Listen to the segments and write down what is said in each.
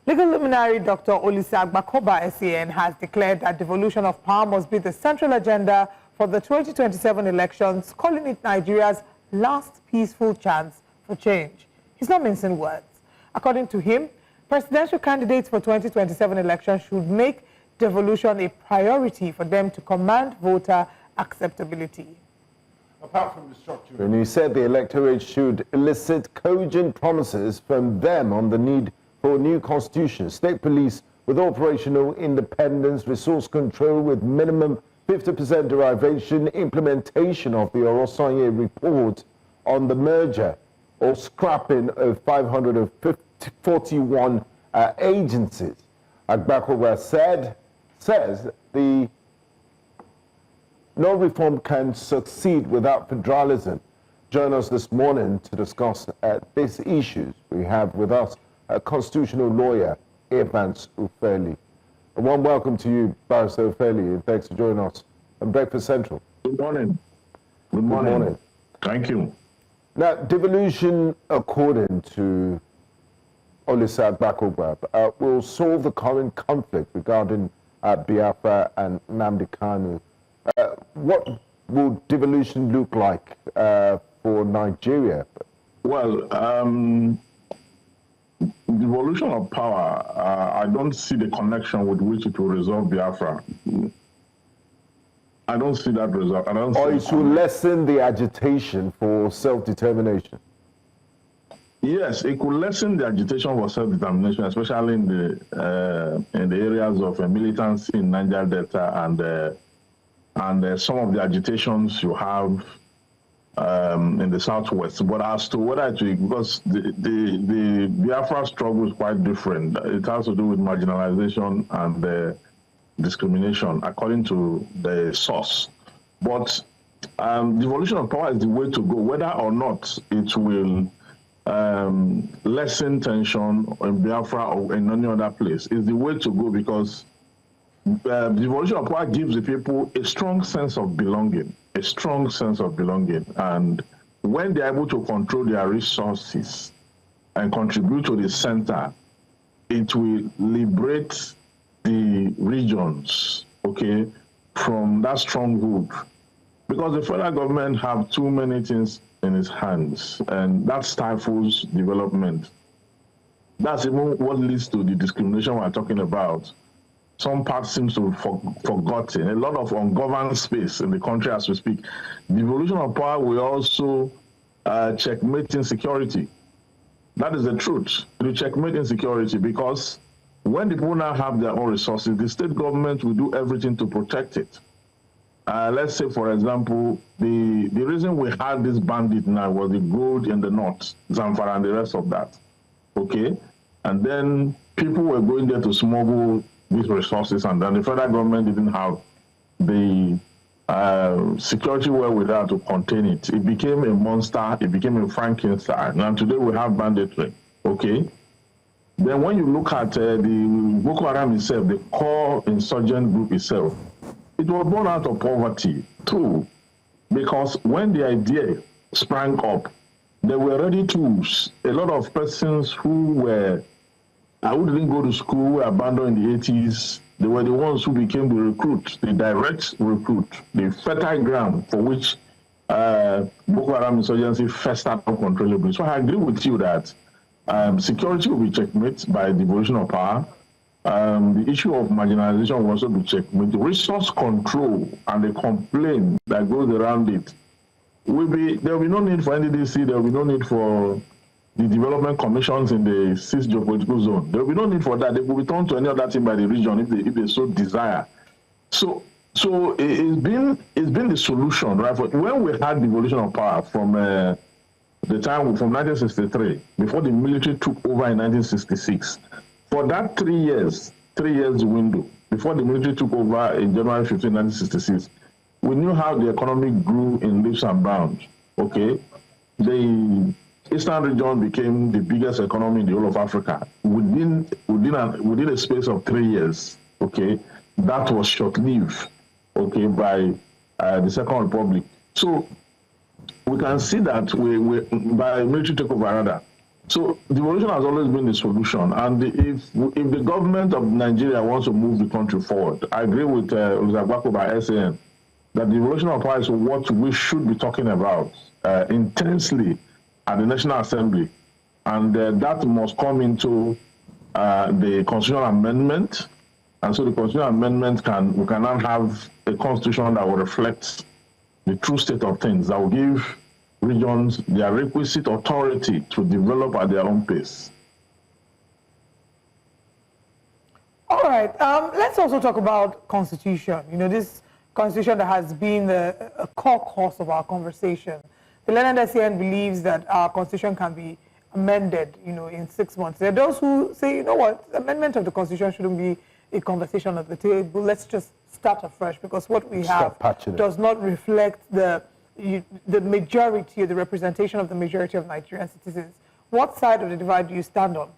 Legal luminary Dr. Olisa Agbakoba, SAN, has declared that devolution of power must be the central agenda for the 2027 elections, calling it Nigeria's last peaceful chance for change. He's not mincing words. According to him, presidential candidates for 2027 elections should make devolution a priority for them to command voter acceptability. Apart from the structure, and he said the electorate should elicit cogent promises from them on the need for a new constitution, state police with operational independence, resource control with minimum 50% derivation, implementation of the Oronsaye Report on the merger or scrapping of 541 agencies. Agbakoba says the no reform can succeed without federalism. Join us this morning to discuss these issues. We have with us constitutional lawyer Evans Ufeli. A warm welcome to you, Barrister Ufeli, and thanks for joining us on Breakfast Central. Good morning. Good morning. Thank you. Now, devolution, according to Olisa Agbakoba, will solve the current conflict regarding Biafra and Nnamdi Kanu. What will devolution look like for Nigeria? Well, devolution of power, I don't see the connection with which it will resolve Biafra. I don't see that result. Or it will lessen the agitation for self-determination? Yes, it could lessen the agitation for self-determination, especially in the areas of militancy in Niger Delta and some of the agitations you have in the southwest. But as to whether it will, because the Biafra struggle is quite different. It has to do with marginalization and discrimination according to the source. But devolution of power is the way to go, whether or not it will lessen tension in Biafra or in any other place is the way to go, because devolution of power gives the people a strong sense of belonging, and when they're able to control their resources and contribute to the center, it will liberate the regions, okay, from that stronghold, because the federal government have too many things in its hands, and that stifles development. That's even what leads to the discrimination we're talking about. Some parts seem to have forgotten. A lot of ungoverned space in the country as we speak. Devolution of power will also checkmate insecurity. That is the truth. It will checkmate insecurity, because when the people now have their own resources, the state government will do everything to protect it. Let's say, for example, the reason we had this bandit now was the gold in the north, Zamfara and the rest of that, okay? And then people were going there to smuggle these resources, and then the federal government didn't have the security wherewithal to contain it. It became a monster, it became a Frankenstein, and today we have banditry, okay? Then when you look at the Boko Haram itself, the core insurgent group itself, it was born out of poverty too, because when the idea sprang up, there were ready tools. A lot of persons who didn't go to school, were abandoned in the 80s. They were the ones who became the recruit, the direct recruit, the fertile ground for which Boko Haram insurgency festered uncontrollably. So I agree with you that security will be checkmate by devolution of power. The issue of marginalization will also be checkmate. The resource control and the complaint that goes around it there will be no need for NDDC, there will be no need for the development commissions in the 6th geopolitical zone. There will be no need for that. They will be turned to any other thing by the region if they so desire. So it's been the solution, right? For when we had devolution of power from the time from 1963, before the military took over in 1966, for that 3 years window, before the military took over in January 15, 1966, we knew how the economy grew in leaps and bounds, okay? The Eastern region became the biggest economy in the whole of Africa within a space of 3 years, okay? That was short-lived, okay, by the Second Republic. So we can see that by military takeover, rather, So devolution has always been the solution. And if the government of Nigeria wants to move the country forward, I agree with Olisa Agbakoba SAN that devolution of power is what we should be talking about intensely at the National Assembly. And that must come into the constitutional amendment. And so the constitutional amendment we can now have a constitution that will reflect the true state of things, that will give regions their requisite authority to develop at their own pace. All right, let's also talk about constitution. You know, this constitution that has been a core course of our conversation. The learned SCN believes that our constitution can be amended, you know, in 6 months. There are those who say, you know what, the amendment of the constitution shouldn't be a conversation at the table. Let's just start afresh, because what we have does not reflect the majority, or the representation of the majority of Nigerian citizens. What side of the divide do you stand on?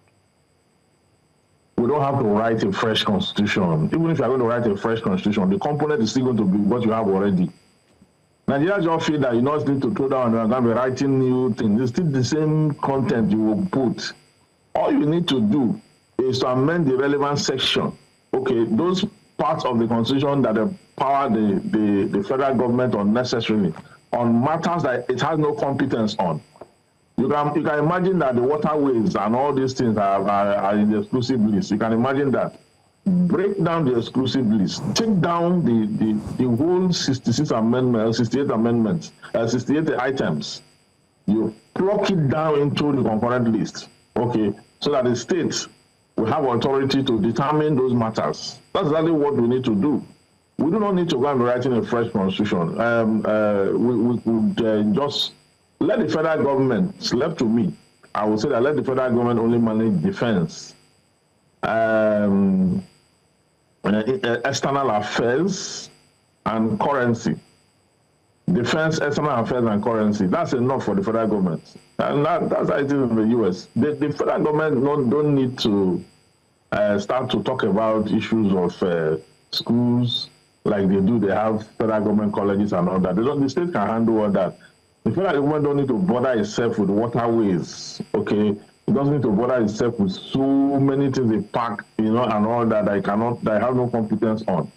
We don't have to write a fresh constitution. Even if you're going to write a fresh constitution, the component is still going to be what you have already. Nigerians just feel that you not need to throw down and be writing new things. It's still the same content you will put. All you need to do is to amend the relevant section. Okay, those parts of the constitution that empower the federal government unnecessarily on matters that it has no competence on. You can imagine that the waterways and all these things are in the exclusive list. You can imagine that. Break down the exclusive list. Take down the whole 66 amendments, 68 amendments, 68 items. You plug it down into the concurrent list. Okay, so that the states will have authority to determine those matters. That's exactly what we need to do. We do not need to go and be writing a fresh constitution. We could just let the federal government, it's left to me, I would say that let the federal government only manage defense, external affairs, and currency. Defense, external affairs, and currency. That's enough for the federal government. And that's how it is in the US. The federal government don't need to start to talk about issues of schools like they do. They have federal government colleges and all that. The state can handle all that. The federal government don't need to bother itself with waterways, okay? It doesn't need to bother itself with so many things they pack, you know, and all that I have no competence on.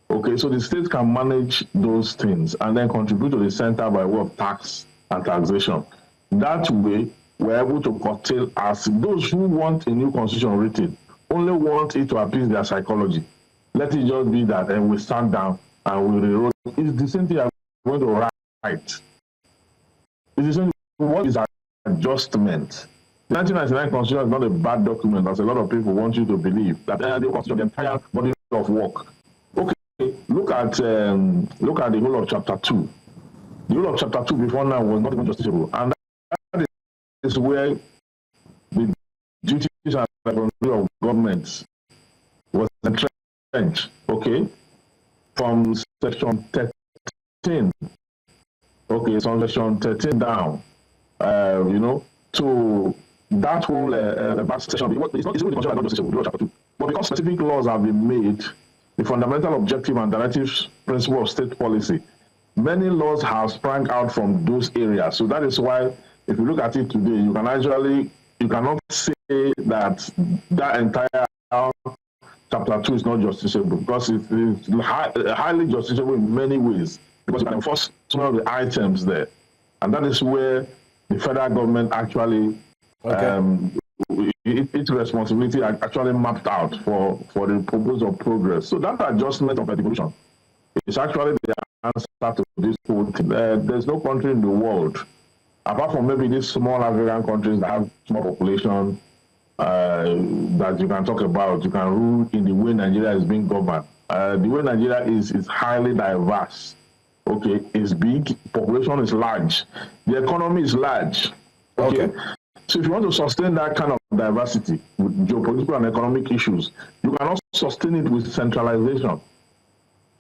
Okay, so the state can manage those things and then contribute to the center by way of tax and taxation. That way, we're able to curtail as those who want a new constitution written only want it to appease their psychology. Let it just be that, and we stand down and we rewrote. It's the same thing I'm going to write. It's the same thing. What is adjustment? The 1999 Constitution is not a bad document, as a lot of people want you to believe, that they constitute the entire body of work. Okay, look at the whole of Chapter 2. The whole of Chapter 2 before now was not even justiciable. And that is where the duties and responsibility of governments was entrenched, okay, from Section 13. Okay, so Section 13 down, you know, to that whole section. It's not really considered justiciable, Chapter 2. But because specific laws have been made, the fundamental objective and directive principle of state policy, many laws have sprung out from those areas. So that is why, if you look at it today, you cannot say that entire Chapter 2 is not justiciable, because it is highly justiciable in many ways, because you can enforce some of the items there. And that is where the federal government actually, its responsibility actually mapped out for the purpose of progress. So that adjustment of devolution is actually the answer to this whole thing. There's no country in the world, apart from maybe these small African countries that have small population, that you can talk about, you can rule in the way Nigeria is being governed. The way Nigeria is highly diverse. Okay, it's big, population is large, the economy is large. Okay. So if you want to sustain that kind of diversity with geopolitical and economic issues, you cannot sustain it with centralization.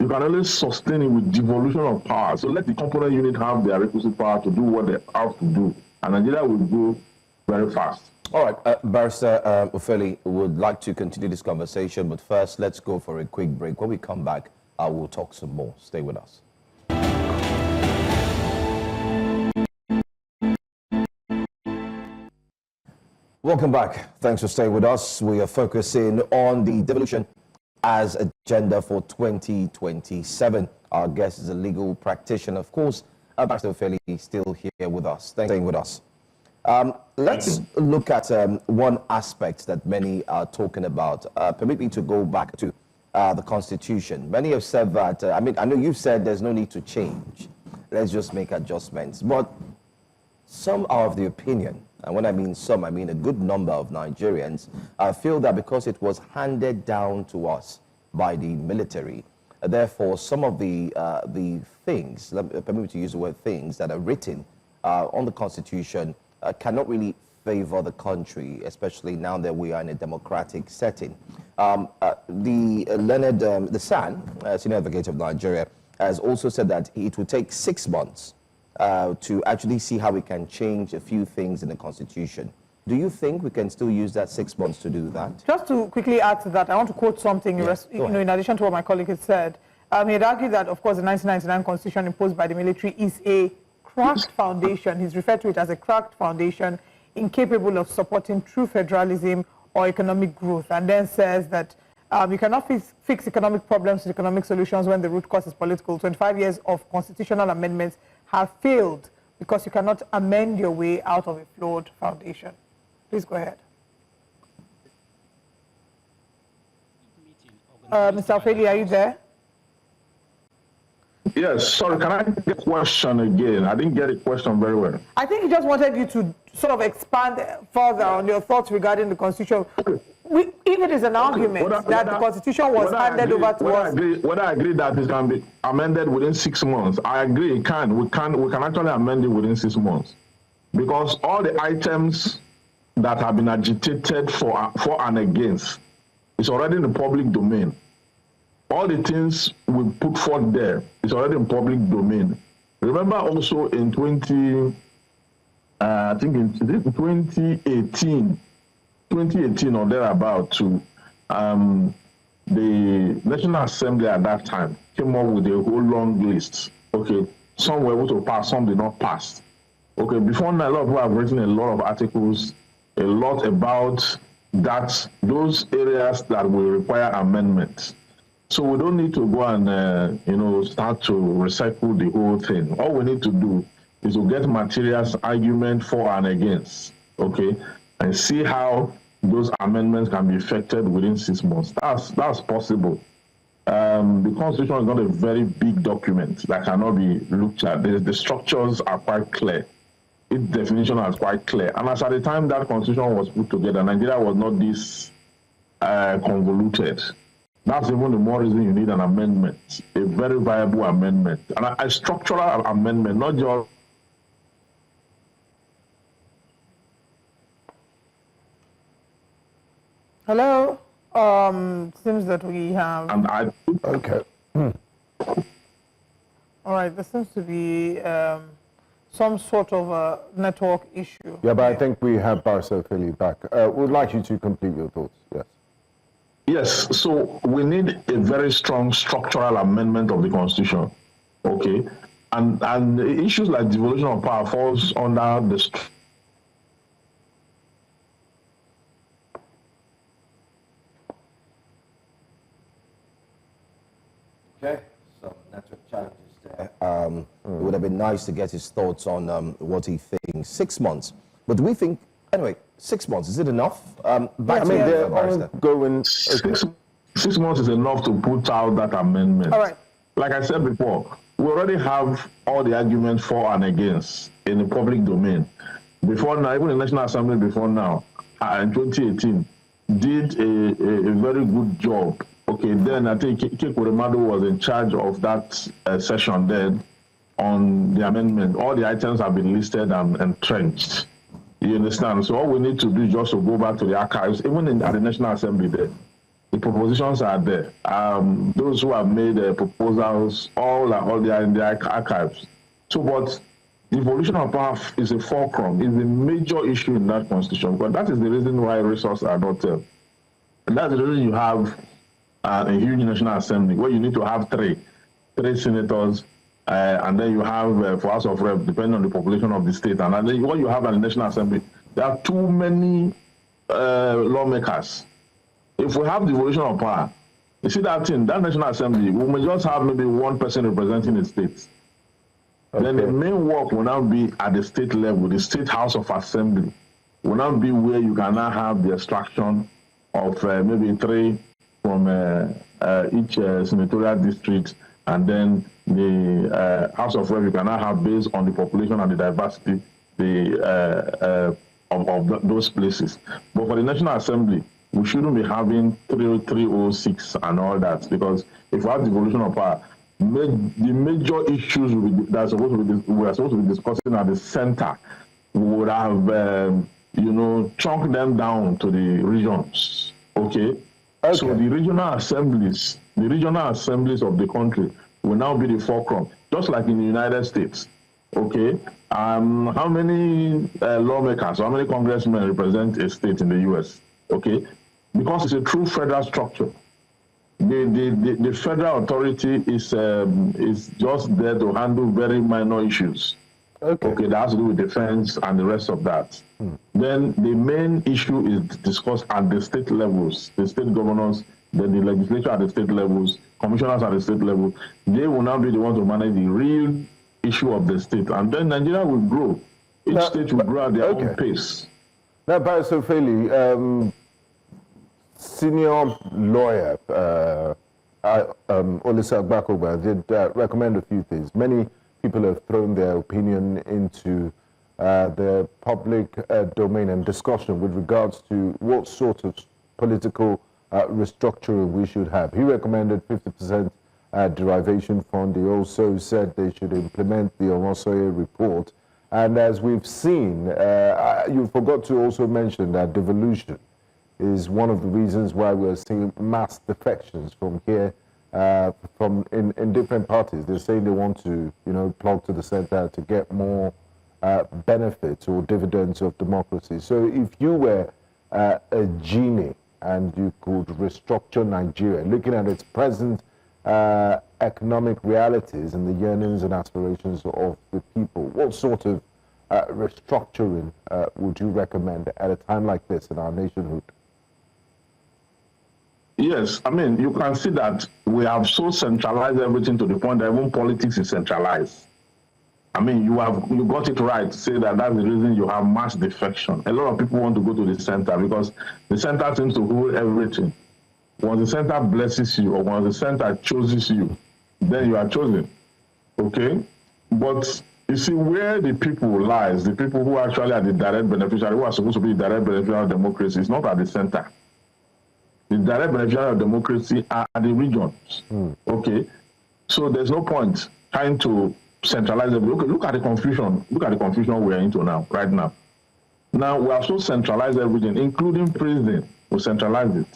You can only sustain it with devolution of power. So let the component unit have their requisite power to do what they have to do, and Nigeria will go very fast. All right, Barrister Ufeli would like to continue this conversation, but first let's go for a quick break. When we come back, I will talk some more. Stay with us. Welcome back. Thanks for staying with us. We are focusing on the devolution as agenda for 2027. Our guest is a legal practitioner, of course. Dr. Ufeli is still here with us. Thanks for staying with us. Let's look at one aspect that many are talking about. Permit me to go back to the Constitution. Many have said that, I know you've said there's no need to change. Let's just make adjustments. But some are of the opinion, and when I mean some, I mean a good number of Nigerians, feel that because it was handed down to us by the military, therefore some of the things, permit me to use the word things, that are written on the Constitution cannot really favor the country, especially now that we are in a democratic setting. The SAN, Senior Advocate of Nigeria, has also said that it will take 6 months to actually see how we can change a few things in the Constitution. Do you think we can still use that 6 months to do that? Just to quickly add to that, I want to quote something, in addition to what my colleague had said. He had argued that, of course, the 1999 Constitution imposed by the military is a cracked foundation. He's referred to it as a cracked foundation, incapable of supporting true federalism or economic growth, and then says that you cannot fix economic problems with economic solutions when the root cause is political. 25 years of constitutional amendments have failed because you cannot amend your way out of a flawed foundation. Please go ahead. Mr. Ufeli, are you there? Yes, sorry, can I get a question again? I didn't get a question very well. I think he just wanted you to sort of expand further on your thoughts regarding the Constitution. If it is an argument that the Constitution was handed over to us. Whether I agree that it can be amended within 6 months, I agree it can. We can actually amend it within 6 months. Because all the items that have been agitated for and against is already in the public domain. All the things we put forth there is already in public domain. Remember also in 2018 or thereabout, the National Assembly at that time came up with a whole long list. Okay, some were able to pass, some did not pass. Okay, before now, a lot of people have written a lot of articles, a lot about those areas that will require amendments. So we don't need to go and start to recycle the whole thing. All we need to do is to get materials, argument for and against, okay, and see how those amendments can be effected within 6 months. That's possible. The Constitution is not a very big document that cannot be looked at. The structures are quite clear. Its definition is quite clear. And as at the time that Constitution was put together, Nigeria was not this convoluted. That's even the more reason you need an amendment, a very viable amendment, and a structural amendment, not just. Hello. Seems that we have. And Okay. All right. There seems to be some sort of a network issue. Yeah, but I think we have Barrister Ufeli back. We'd like you to complete your thoughts. Yes. Yes, so we need a very strong structural amendment of the Constitution, okay? And issues like devolution of power falls under the... Okay, so network challenges there. It would have been nice to get his thoughts on what he thinks. 6 months. But do we think, anyway, 6 months, is it enough? Back to they're going. 6 months is enough to put out that amendment. All right. Like I said before, we already have all the arguments for and against in the public domain. Before now, even the National Assembly before now, in 2018, did a very good job. Okay, then I think Kekuremadu was in charge of that session then on the amendment. All the items have been listed and entrenched. You understand? So all we need to do is just to go back to the archives, even at the National Assembly there. The propositions are there. Those who have made proposals, all they are in the archives. So, but devolution of power is a fulcrum, is a major issue in that Constitution. But that is the reason why resources are not there. And that's the reason you have a huge National Assembly, where you need to have three senators, and then you have for House of Rep, depending on the population of the state. And then what you have at the National Assembly, there are too many lawmakers. If we have devolution of power, you see that thing, that National Assembly, we may just have maybe one person representing the states. Okay. Then the main work will now be at the state level, the State House of Assembly will now be where you can now have the extraction of maybe 3 from each senatorial district, and then the House of Rep you can now have based on the population and the diversity of those places. But for the National Assembly, we shouldn't be having 306 and all that, because if we have devolution of power, the major issues we are supposed to be discussing at the center, we would have chunk them down to the regions. Okay. So the regional assemblies of the country will now be the fulcrum, just like in the United States. Okay. How many lawmakers, how many congressmen represent a state in the U.S.? Okay. Because it's a true federal structure. The federal authority is just there to handle very minor issues. Okay, that has to do with defense and the rest of that. Then the main issue is discussed at the state levels, the state governors, then the legislature at the state levels, commissioners at the state level. They will now be the ones to manage the real issue of the state. And then Nigeria will grow. Each state will grow at their own pace. Now, Barrister Ufeli, senior lawyer Olisa Agbakoba did recommend a few things. Many people have thrown their opinion into the public domain and discussion with regards to what sort of political restructuring we should have. He recommended 50% derivation fund. He also said they should implement the Oronsaye Report. And as we've seen, you forgot to also mention that devolution is one of the reasons why we're seeing mass defections from here, in different parties. They're saying they want to, plug to the center to get more benefits or dividends of democracy. So if you were a genie and you could restructure Nigeria, looking at its present economic realities and the yearnings and aspirations of the people, what sort of restructuring would you recommend at a time like this in our nationhood? Yes, I mean, you can see that we have so centralized everything to the point that even politics is centralized. I mean, you got it right to say that that's the reason you have mass defection. A lot of people want to go to the center because the center seems to hold everything. Once the center blesses you or once the center chooses you, then you are chosen. Okay? But you see, where the people lies, the people who actually are the direct beneficiary, who are supposed to be the direct beneficiary of democracy, is not at the center. The direct beneficiary of democracy are the regions. Okay? So there's no point trying to centralize it. Okay, look at the confusion. Look at the confusion we're into now, right now. Now, we have so centralized everything, including prison. We centralized it.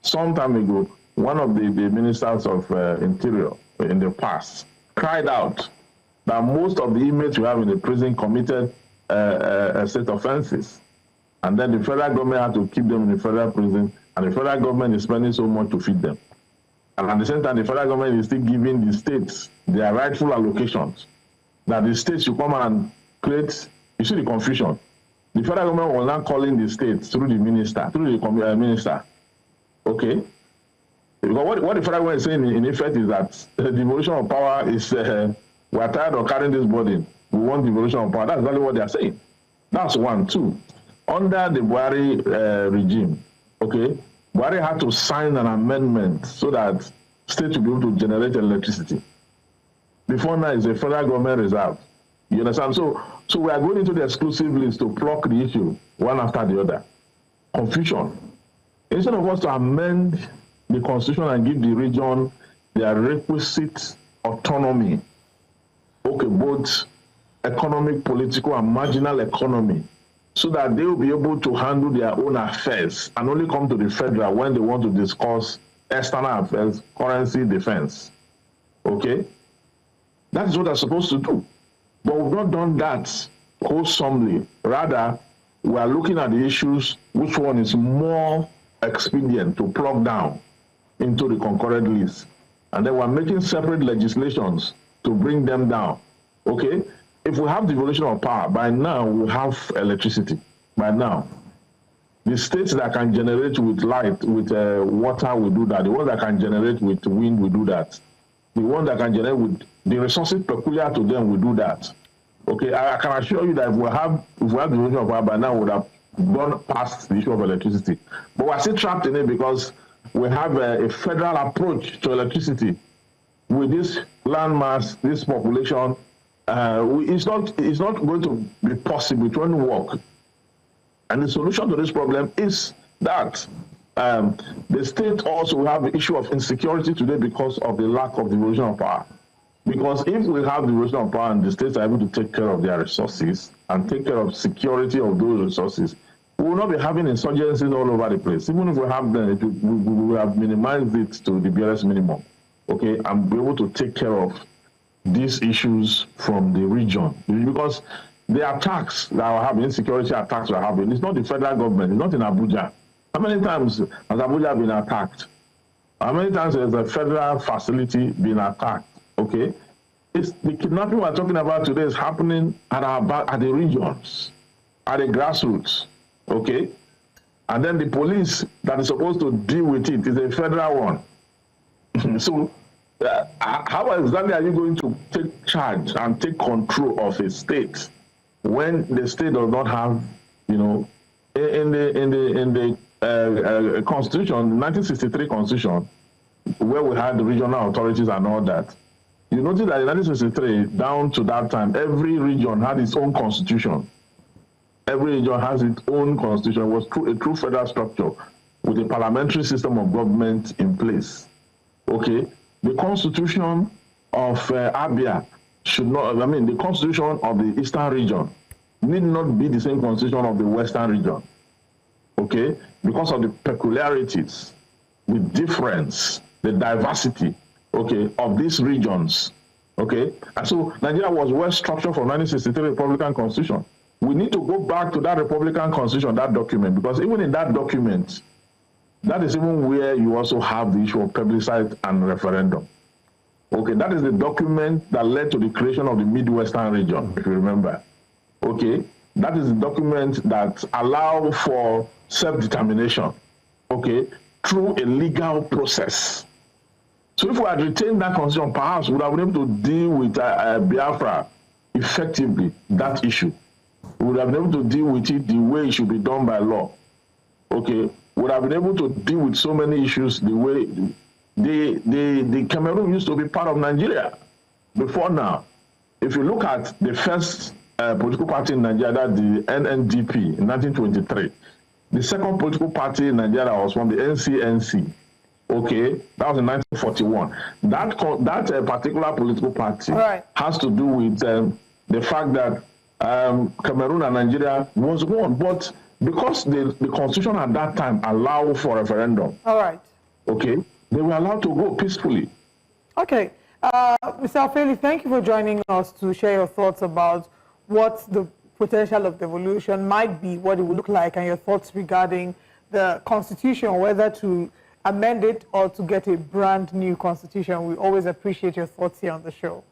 Some time ago, one of the ministers of Interior in the past cried out that most of the inmates we have in the prison committed state offenses. And then the federal government had to keep them in the federal prison, and the federal government is spending so much to feed them. And at the same time, the federal government is still giving the states their rightful allocations, that the states should come and create, you see the confusion. The federal government was not calling the states through the minister, okay? Because what the federal government is saying in effect is that the devolution of power is, we are tired of carrying this burden. We want devolution of power. That's exactly what they are saying. That's one. Two, under the Buhari regime, okay, Buhari had to sign an amendment so that states will be able to generate electricity. Before now, it's a federal government reserve. You understand? So we are going into the exclusive list to pluck the issue one after the other. Confusion. Instead of us to amend the constitution and give the region their requisite autonomy, okay, both economic, political, and marginal economy, so that they will be able to handle their own affairs and only come to the federal when they want to discuss external affairs, currency, defense. Okay? That is what they're supposed to do. But we've not done that wholesomely. Rather, we are looking at the issues, which one is more expedient to plug down into the concurrent list. And then we're making separate legislations to bring them down. Okay? If we have devolution of power, by now we'll have electricity. By now. The states that can generate with light, with water, will do that. The ones that can generate with wind will do that. The ones that can generate with the resources peculiar to them will do that. Okay, I can assure you that if we have the devolution of power by now, we would have gone past the issue of electricity. But we're still trapped in it because we have a federal approach to electricity. With this landmass, this population, it's not going to be possible. It won't work. And the solution to this problem is that the state also have the issue of insecurity today because of the lack of devolution of power. Because if we have devolution of power and the states are able to take care of their resources and take care of security of those resources, we will not be having insurgencies all over the place. Even if we have them, we will have minimized it to the barest minimum. Okay, and be able to take care of these issues from the region. Because the attacks that are happening, insecurity attacks that are happening, it's not the federal government, it's not in Abuja. How many times has Abuja been attacked? How many times has a federal facility been attacked? Okay, it's the kidnapping we're talking about today is happening at the regions, at the grassroots. Okay, and then the police that is supposed to deal with it is a federal one. So, how exactly are you going to take charge and take control of a state when the state does not have, you know, in the Constitution, 1963 Constitution, where we had the regional authorities and all that? You notice that in 1963, down to that time, every region had its own constitution. Every region has its own constitution. It was a true federal structure with a parliamentary system of government in place. Okay, the constitution of Abia should not, I mean, the constitution of the Eastern region need not be the same constitution of the Western region. Okay, because of the peculiarities, the difference, the diversity, okay, of these regions, okay? And so Nigeria was well structured from 1963 Republican Constitution. We need to go back to that Republican Constitution, that document, because even in that document, that is even where you also have the issue of plebiscite and referendum. Okay, that is the document that led to the creation of the Midwestern region, if you remember. Okay, that is the document that allowed for self-determination, okay, through a legal process. So if we had retained that constitution, perhaps we would have been able to deal with Biafra effectively, that issue. We would have been able to deal with it the way it should be done by law. Okay, we would have been able to deal with so many issues the way the Cameroon used to be part of Nigeria before now. If you look at the first political party in Nigeria, that's the NNDP in 1923. The second political party in Nigeria was from the NCNC. Okay, that was in 1941. That particular political party has to do with the fact that Cameroon and Nigeria was one, but because the constitution at that time allowed for referendum. All right. Okay, they were allowed to go peacefully. Okay, Mr. Ufeli, thank you for joining us to share your thoughts about what the potential of devolution might be, what it would look like, and your thoughts regarding the constitution, whether to amend it or to get a brand new constitution. We always appreciate your thoughts here on the show.